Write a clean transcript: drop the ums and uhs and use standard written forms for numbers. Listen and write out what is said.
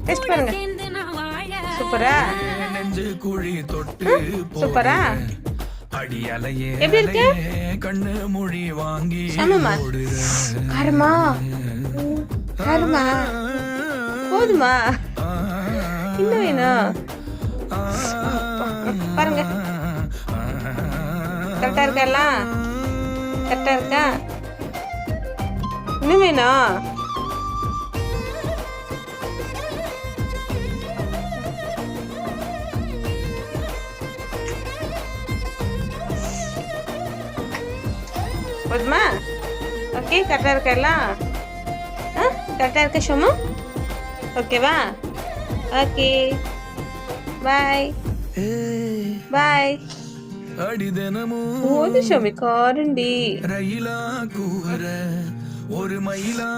Test பண்ணுங்க. சூப்பரா சூப்பரா எப்படி இருக்கு? கண்ணு மொழி வாங்கி ஆமாம்மா. காரமா காரமா போதுமா? இன்னும் வேணும்? பாருங்க கரெக்டா இருக்கா? எல்லாம் கரெக்டா இருக்கா? இன்னும் வேணும்? போதுமா? ஓகே கரெக்டாக இருக்கா எல்லாம்? கரெக்டாக இருக்க ஷோமு? ஓகேவா? ஓகே பாய் பாய். போது ஷோமி காரண்டி ரயிலா கூற ஒரு மயிலா